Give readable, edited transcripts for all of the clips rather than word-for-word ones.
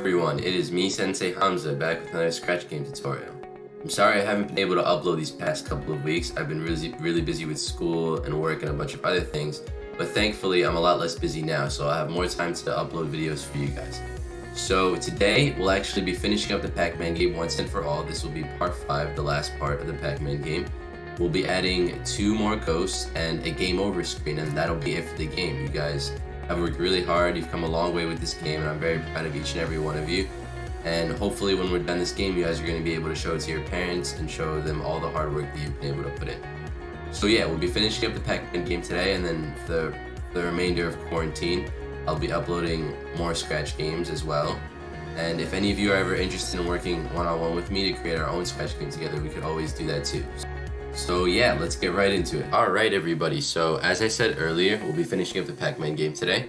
everyone, it is me, Sensei Hamza, back with another Scratch Game tutorial. I'm sorry I haven't been able to upload these past couple of weeks. I've been really busy with school and work and a bunch of other things, but thankfully I'm a lot less busy now, so I'll have more time to upload videos for you guys. So today, we'll actually be finishing up the Pac Man game once and for all. This will be part 5, the last part of the Pac Man game. We'll be adding 2 more ghosts and a game over screen, and that'll be it for the game. You guys have worked really hard, you've come a long way with this game, and I'm very proud of each and every one of you. And hopefully when we're done this game, you guys are going to be able to show it to your parents and show them all the hard work that you've been able to put in. So yeah, we'll be finishing up the Pac Man game today, and then for the remainder of quarantine, I'll be uploading more Scratch games as well. And if any of you are ever interested in working one-on-one with me to create our own Scratch game together, we could always do that too. So yeah, let's get right into it. Alright everybody, so as I said earlier, we'll be finishing up the Pac Man game today.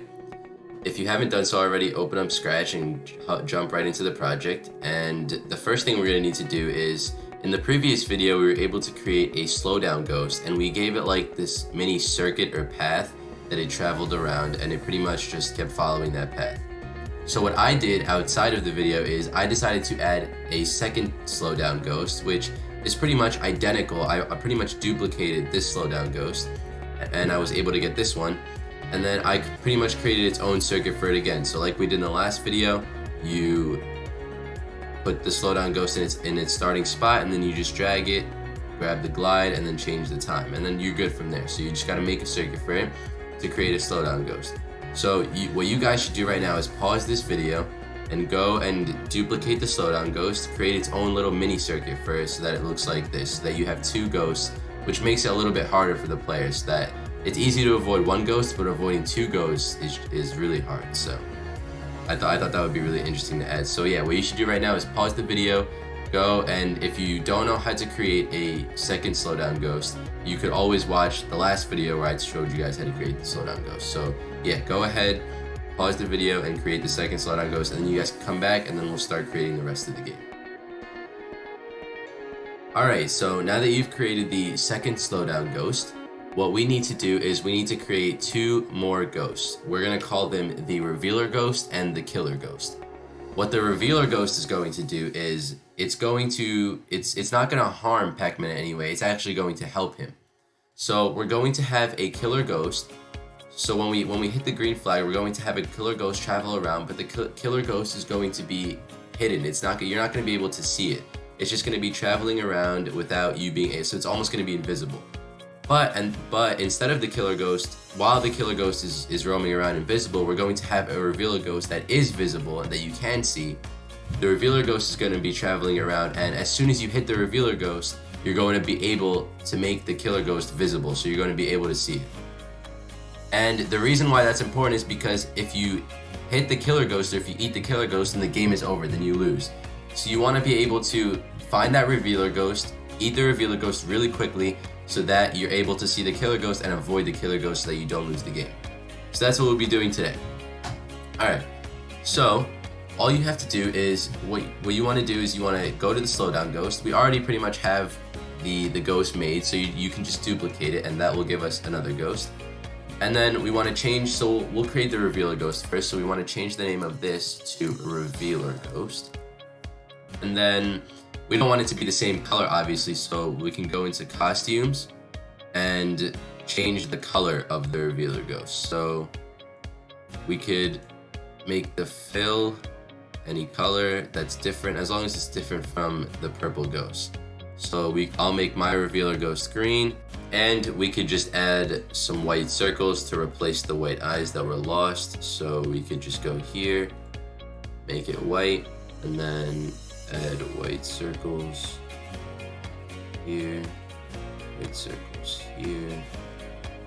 If you haven't done so already, open up Scratch and jump right into the project. And the first thing we're going to need to do is, in the previous video we were able to create a slowdown ghost, and we gave it like this mini circuit or path that it traveled around, and it pretty much just kept following that path. So what I did outside of the video is I decided to add a second slowdown ghost, which is pretty much identical. I pretty much duplicated this slowdown ghost, and I was able to get this one, and then I pretty much created its own circuit for it again. So like we did in the last video, you put the slowdown ghost in its starting spot, and then you just drag it, grab the glide, and then change the time, and then you're good from there. So you just got to make a circuit for it to create a slowdown ghost. So what you guys should do right now is pause this video and go and duplicate the slowdown ghost, create its own little mini circuit for it so that it looks like this, so that you have 2 ghosts, which makes it a little bit harder for the players. That it's easy to avoid 1 ghost, but avoiding 2 ghosts is really hard. So I thought that would be really interesting to add. So yeah, what you should do right now is pause the video, go, and if you don't know how to create a second slowdown ghost, you could always watch the last video where I showed you guys how to create the slowdown ghost. So yeah, go ahead, pause the video and create the second slowdown ghost, and then you guys can come back and then we'll start creating the rest of the game. Alright, so now that you've created the second slowdown ghost, what we need to do is we need to create 2 more ghosts. We're going to call them the revealer ghost and the killer ghost. What the revealer ghost is going to do is it's not going to harm Pac Man in any way. It's actually going to help him. So we're going to have a killer ghost. So when we hit the green flag, we're going to have a killer ghost travel around, but the killer ghost is going to be hidden. You're not going to be able to see it. It's just going to be traveling around without you being able, so it's almost going to be invisible. But instead of the killer ghost, while the killer ghost is roaming around invisible, we're going to have a revealer ghost that is visible and that you can see. The revealer ghost is going to be traveling around, and as soon as you hit the revealer ghost, you're going to be able to make the killer ghost visible, so you're going to be able to see it. And the reason why that's important is because if you hit the killer ghost, or if you eat the killer ghost, then the game is over, then you lose. So you want to be able to find that revealer ghost, eat the revealer ghost really quickly, so that you're able to see the killer ghost and avoid the killer ghost so that you don't lose the game. So that's what we'll be doing today. Alright, so all you have to do is, what you want to do is you want to go to the slowdown ghost. We already pretty much have the ghost made, so you can just duplicate it and that will give us another ghost. And then we want to change, so we'll create the revealer ghost first, so we want to change the name of this to revealer ghost. And then we don't want it to be the same color, obviously, so we can go into costumes and change the color of the revealer ghost. So we could make the fill any color that's different, as long as it's different from the purple ghost. So I'll make my revealer ghost green, and we could just add some white circles to replace the white eyes that were lost. So we could just go here, make it white, and then add white circles here, white circles here,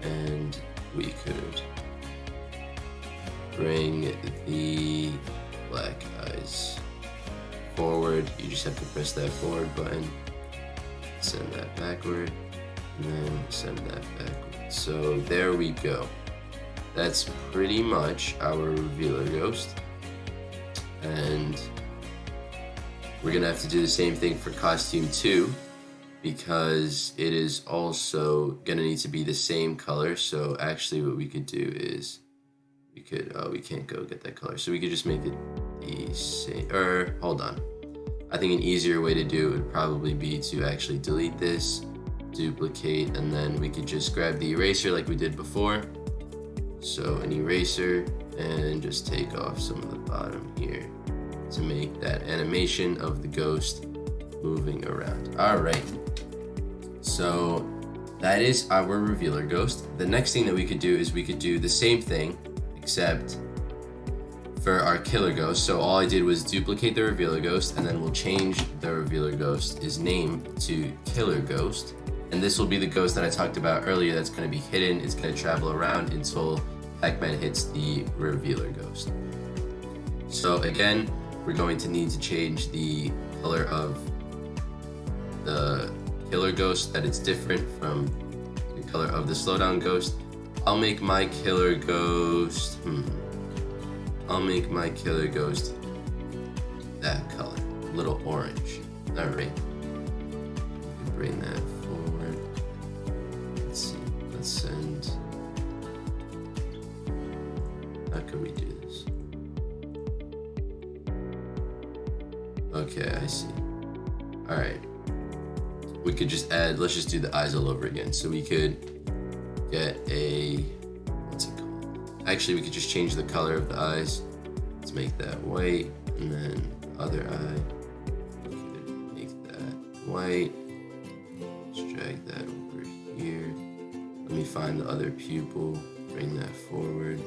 and we could bring the black eyes forward. You just have to press that forward button, send that backward, and then send that backward. So there we go. That's pretty much our revealer ghost, and we're gonna have to do the same thing for costume 2 because it is also gonna need to be the same color. So actually what we could do is we could, oh, we can't go get that color. So we could just make it the same, or hold on. I think an easier way to do it would probably be to actually delete this, duplicate, and then we could just grab the eraser like we did before. So an eraser, and just take off some of the bottom here to make that animation of the ghost moving around. All right, so that is our revealer ghost. The next thing that we could do is we could do the same thing, except for our killer ghost. So all I did was duplicate the revealer ghost, and then we'll change the revealer ghost's name to killer ghost. And this will be the ghost that I talked about earlier that's going to be hidden. It's going to travel around until Pac Man hits the revealer ghost. So again, we're going to need to change the color of the killer ghost, that it's different from the color of the slowdown ghost. I'll make my killer ghost, I'll make my killer ghost that color, a little orange. All right, bring that forward. Let's see, let's send, how can we do this? Okay, I see. All right, we could just add, let's just do the eyes all over again. So we could get a, what's it called? Actually, we could just change the color of the eyes. Let's make that white, and then the other eye, we could make that white. Let's drag that over here. Let me find the other pupil, bring that forward,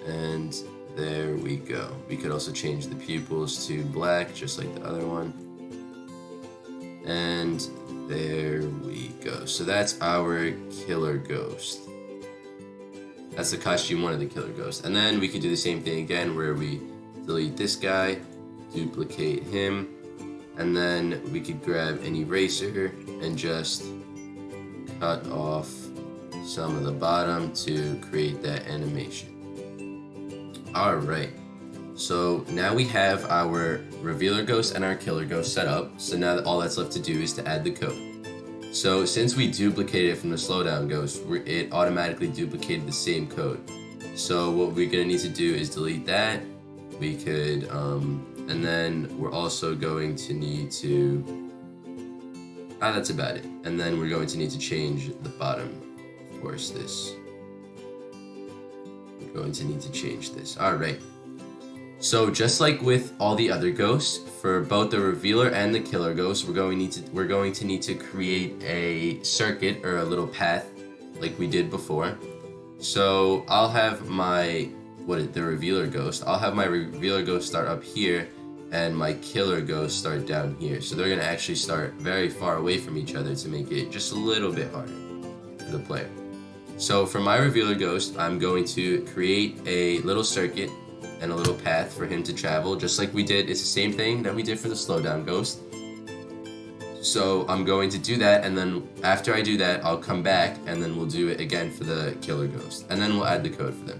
and there we go. We could also change the pupils to black, just like the other one. And there we go. So that's our killer ghost. That's the costume one of the killer ghost. And then we could do the same thing again, where we delete this guy, duplicate him, and then we could grab an eraser and just cut off some of the bottom to create that animation. All right, so now we have our revealer ghost and our killer ghost set up. So now all that's left to do is to add the code. So since we duplicated it from the slowdown ghost, it automatically duplicated the same code. So what we're gonna need to do is delete that. We could, and then we're also going to need to, that's about it. And then we're going to need to change the bottom, of course, this. We're going to need to change this. All right. So just like with all the other ghosts, for both the revealer and the killer ghost, we're going to need to create a circuit or a little path like we did before. So I'll have my, the revealer ghost, I'll have my revealer ghost start up here and my killer ghost start down here. So they're gonna actually start very far away from each other to make it just a little bit harder for the player. So for my revealer ghost, I'm going to create a little circuit and a little path for him to travel, just like we did. It's the same thing that we did for the slowdown ghost. So I'm going to do that, and then after I do that, I'll come back and then we'll do it again for the killer ghost, and then we'll add the code for them.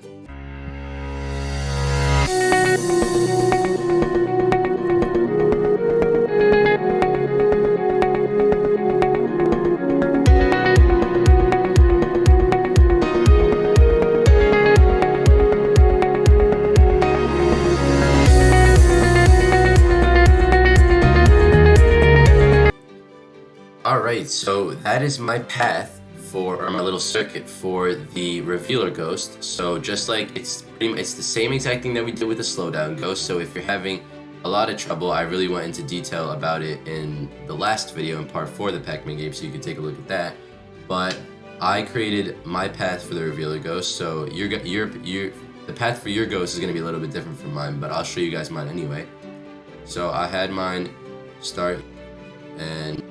Alright, so that is my path or my little circuit for the revealer ghost. So just like it's the same exact thing that we did with the slowdown ghost. So if you're having a lot of trouble, I really went into detail about it in the last video in part 4 of the Pac Man game, so you can take a look at that. But I created my path for the revealer ghost, so the path for your ghost is going to be a little bit different from mine, but I'll show you guys mine anyway. So I had mine start and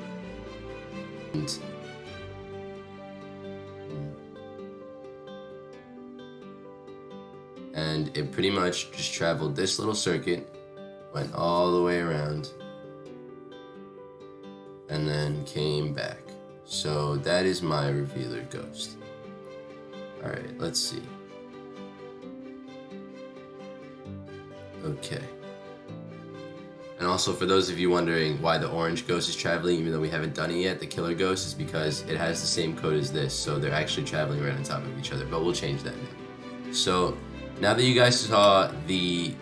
it pretty much just traveled this little circuit, went all the way around, and then came back. So that is my revealer ghost. Alright, let's see. Okay. And also, for those of you wondering why the orange ghost is traveling, even though we haven't done it yet, the killer ghost is because it has the same code as this, so they're actually traveling right on top of each other, but we'll change that now. So now that you guys saw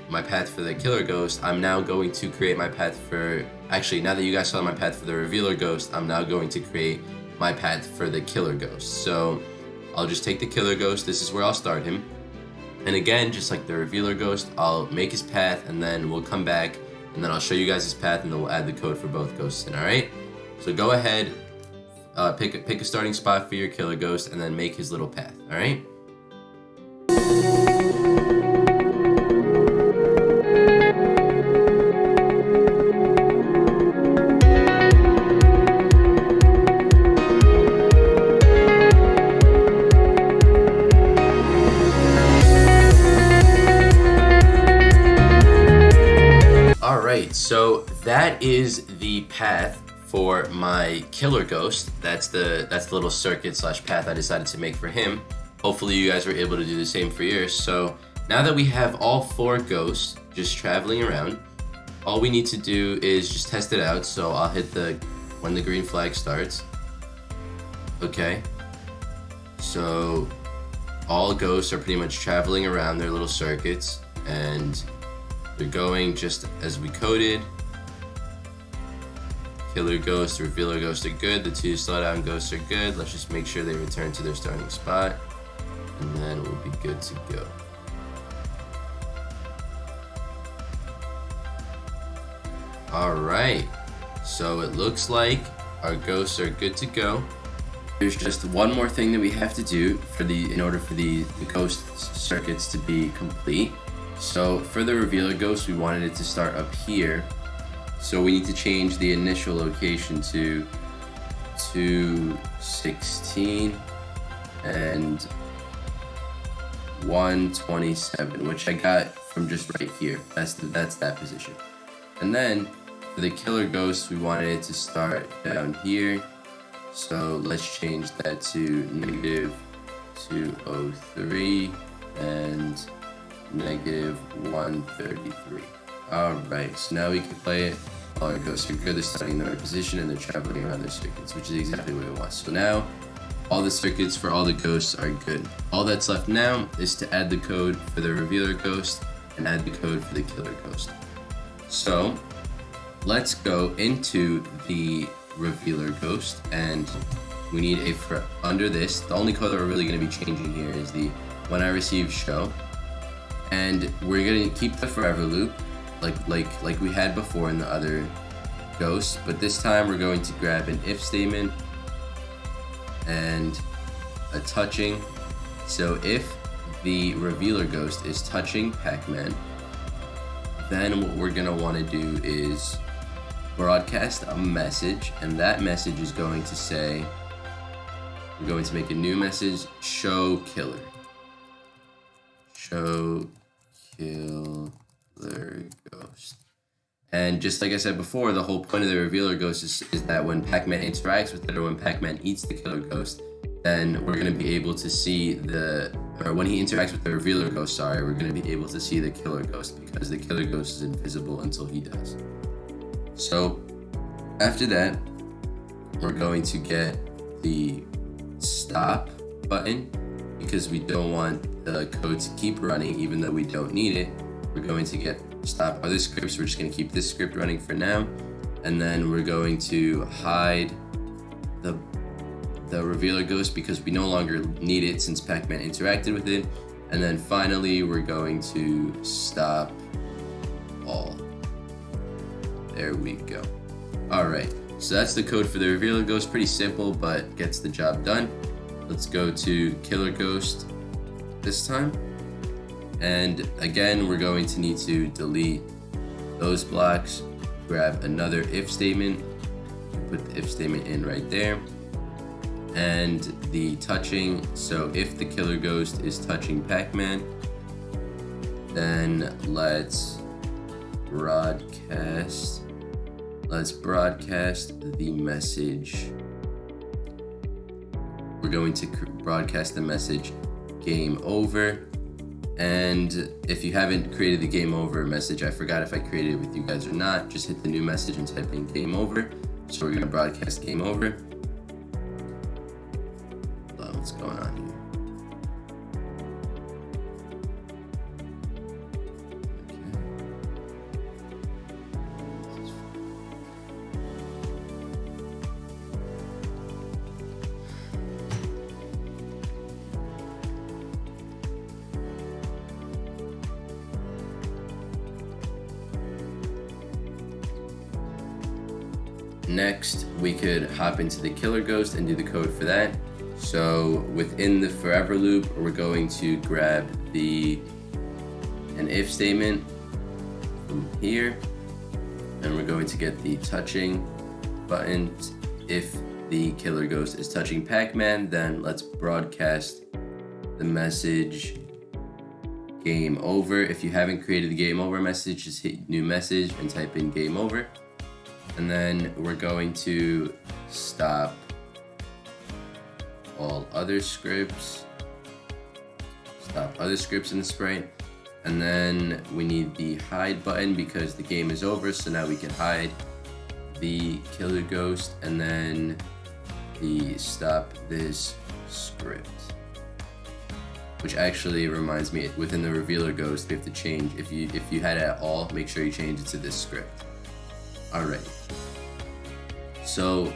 my path for the killer ghost, I'm now going to create my path for, actually, now that you guys saw my path for the revealer ghost, I'm now going to create my path for the killer ghost. So I'll just take the killer ghost, this is where I'll start him. And again, just like the revealer ghost, I'll make his path and then we'll come back and then I'll show you guys his path and then we'll add the code for both ghosts in, alright? So go ahead, pick a starting spot for your killer ghost and then make his little path, alright? Alright, so that is the path for my killer ghost. That's the little circuit / path I decided to make for him. Hopefully you guys were able to do the same for yours. So now that we have all 4 ghosts just traveling around, all we need to do is just test it out. So I'll hit when the green flag starts. Okay. So all ghosts are pretty much traveling around their little circuits and they're going just as we coded. Killer ghost, revealer ghost are good. The 2 slowdown ghosts are good. Let's just make sure they return to their starting spot. And then we'll be good to go. Alright, so it looks like our ghosts are good to go. There's just one more thing that we have to do in order for the ghost circuits to be complete. So for the revealer ghost, we wanted it to start up here. So we need to change the initial location to 216 and 127, which I got from just right here. That's that position. And then for the killer ghost, we wanted it to start down here. So let's change that to -203 and -133. Alright, so now we can play it. All our ghosts are good, they're starting in the right position and they're traveling around their circuits, which is exactly what we want. So now all the circuits for all the ghosts are good. All that's left now is to add the code for the revealer ghost and add the code for the killer ghost. So let's go into the revealer ghost and we need under this, the only code that we're really going to be changing here is the when I receive show. And we're going to keep the forever loop like we had before in the other ghosts, but this time we're going to grab an if statement and a touching. So if the revealer ghost is touching Pac Man, then what we're going to want to do is broadcast a message, and that message is going to say, we're going to make a new message, show killer. Show killer ghost. And just like I said before, the whole point of the revealer ghost is that when Pac Man interacts with it or when Pac Man eats the killer ghost, then we're going to be able to see when he interacts with the revealer ghost, we're going to be able to see the killer ghost because the killer ghost is invisible until he does. So after that, we're going to get the stop button because we don't want the code to keep running even though we don't need it. We're going to get stop other scripts. We're just going to keep this script running for now, and then we're going to hide the revealer ghost because we no longer need it since Pac Man interacted with it. And then finally we're going to stop all. There we go. Alright, so that's the code for the revealer ghost. Pretty simple, but gets the job done. Let's go to killer ghost this time. And again, we're going to need to delete those blocks, grab another if statement, put the if statement in right there, and the touching. So if the killer ghost is touching Pac Man, then let's broadcast the message. We're going to broadcast the message game over. And if you haven't created the game over message, I forgot if I created it with you guys or not, just hit the new message and type in game over. So we're going to broadcast game over. Hold on, what's going on Next, we could hop into the killer ghost and do the code for that. So within the forever loop, we're going to grab an if statement from here, and we're going to get the touching button. If the killer ghost is touching Pac-Man, then let's broadcast the message game over. If you haven't created the game over message, just hit new message and type in game over. And then we're going to stop all other scripts. Stop other scripts in the sprite. And then we need the hide button because the game is over. So now we can hide the killer ghost, and then the stop this script. Which actually reminds me, within the revealer ghost, we have to change. If you had it at all, make sure you change it to this script. Alright. So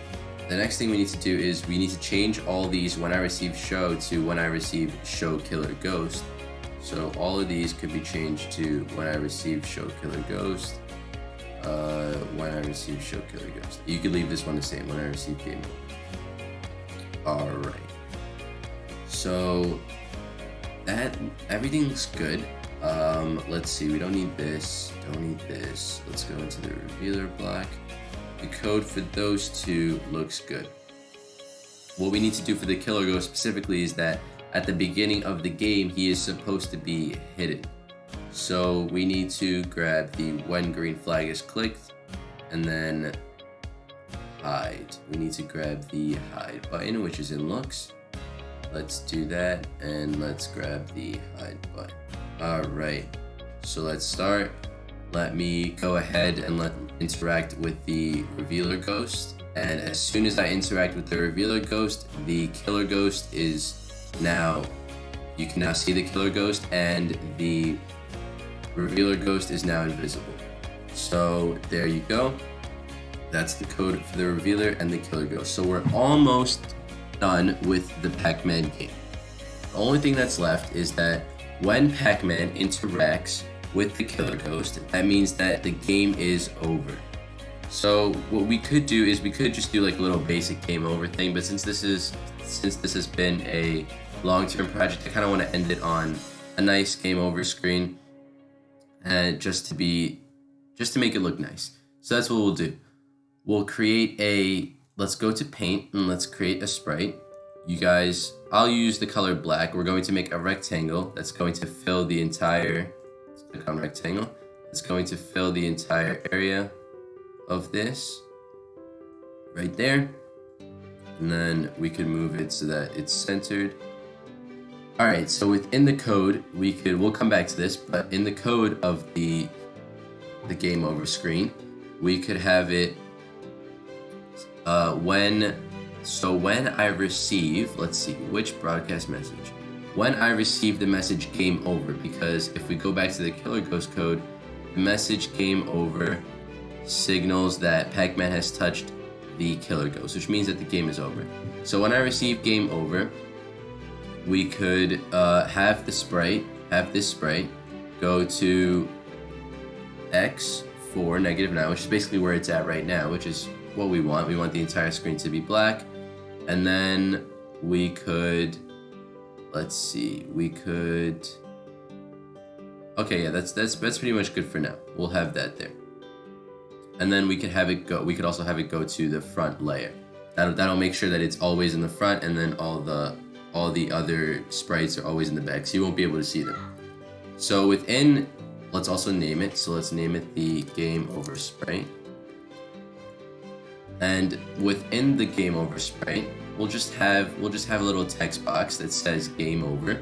the next thing we need to do is we need to change all these when I receive show to when I receive show killer ghost. So all of these could be changed to when I receive show killer ghost. When I receive show killer ghost. You could leave this one the same, when I receive game over. Alright. So that everything looks good. Let's see, we don't need this, Let's go into the revealer block. The code for those two looks good. What we need to do for the killer ghost specifically is that at the beginning of the game, he is supposed to be hidden. So we need to grab the when green flag is clicked, and then hide. We need to grab the hide button, which is in looks. Let's do that, and let's grab the hide button. Alright, so let's start. Let me go ahead and interact with the revealer ghost. And as soon as I interact with the revealer ghost, the killer ghost is now, you can now see the killer ghost, and the revealer ghost is now invisible. So there you go. That's the code for the revealer and the killer ghost. So we're almost done with the Pac Man game. The only thing that's left is that when Pac-Man interacts with the killer ghost, that means that the game is over. So what we could do is we could just do like a little basic game over thing, but since this has been a long-term project, I kind of want to end it on a nice game over screen, and just to make it look nice. So that's what we'll do. We'll create let's go to paint and let's create a sprite. You guys, I'll use the color black. We're going to make a rectangle that's going to fill the entire, let's click on rectangle. It's going to fill the entire area of this right there. And then we can move it so that it's centered. All right, so within the code, we'll come back to this, but in the code of the game over screen, we could have it when I receive, let's see, which broadcast message? When I receive the message game over, because if we go back to the killer ghost code, the message game over signals that Pac-Man has touched the killer ghost, which means that the game is over. So when I receive game over, we could have this sprite go to X for -9, which is basically where it's at right now, which is what we want. We want the entire screen to be black. And then we could, let's see, okay, yeah, that's pretty much good for now. We'll have that there. And then we could also have it go to the front layer. That'll make sure that it's always in the front, and then all the other sprites are always in the back, so you won't be able to see them. So let's also name it. So let's name it the game over sprite. And within the game over sprite, we'll just have a little text box that says game over.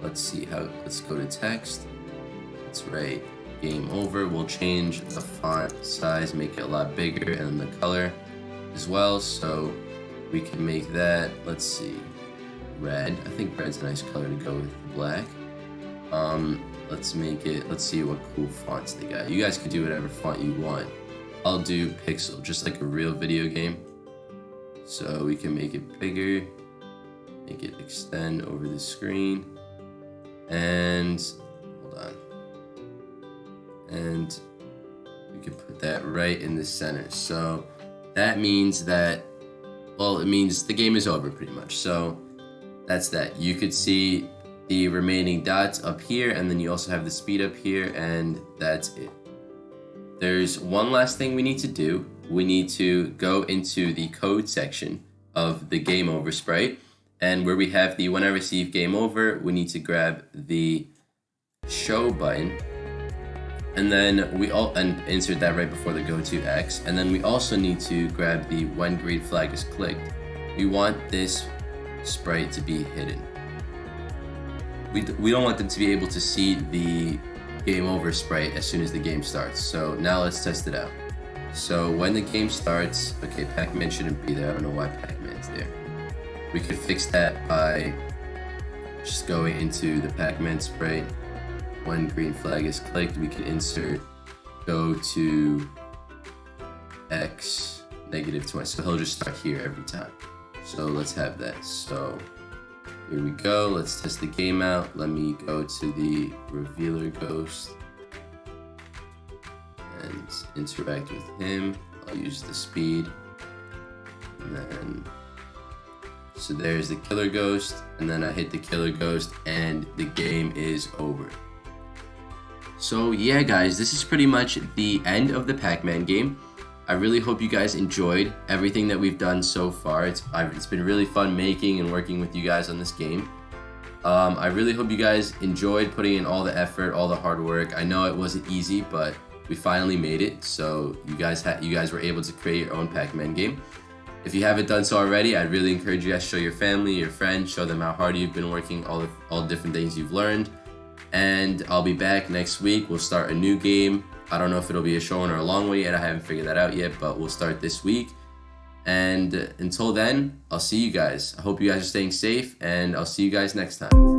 Let's go to text. Let's write game over. We'll change the font size, make it a lot bigger, and the color as well. So we can make that, let's see, red. I think red's a nice color to go with black. Let's see what cool fonts they got. You guys could do whatever font you want. I'll do pixel, just like a real video game. So we can make it bigger, make it extend over the screen, and hold on. And we can put that right in the center. So that means that, well, it means the game is over pretty much. So that's that. You could see the remaining dots up here, and then you also have the speed up here, and that's it. There's one last thing we need to do. We need to go into the code section of the game over sprite, and where we have the when I receive game over, we need to grab the show button, and then and insert that right before the go to X, and then we also need to grab the when green flag is clicked. We want this sprite to be hidden. We don't want them to be able to see the game over sprite as soon as the game starts. So now let's test it out. So when the game starts, okay, Pac Man shouldn't be there. I don't know why Pac Man's there. We could fix that by just going into the Pac Man sprite. When green flag is clicked, we could insert go to X -20. So he'll just start here every time. So let's have that. So here we go. Let's test the game out. Let me go to the revealer ghost and interact with him. I'll use the speed. And then, so there's the killer ghost. And then I hit the killer ghost and the game is over. So yeah, guys, this is pretty much the end of the Pac Man game. I really hope you guys enjoyed everything that we've done so far. It's been really fun making and working with you guys on this game. I really hope you guys enjoyed putting in all the effort, all the hard work. I know it wasn't easy, but we finally made it. So you guys were able to create your own Pac Man game. If you haven't done so already, I'd really encourage you guys to show your family, your friends, show them how hard you've been working, all the different things you've learned. And I'll be back next week. We'll start a new game. I don't know if it'll be a short one or a long one yet. I haven't figured that out yet, but we'll start this week. And until then, I'll see you guys. I hope you guys are staying safe, and I'll see you guys next time.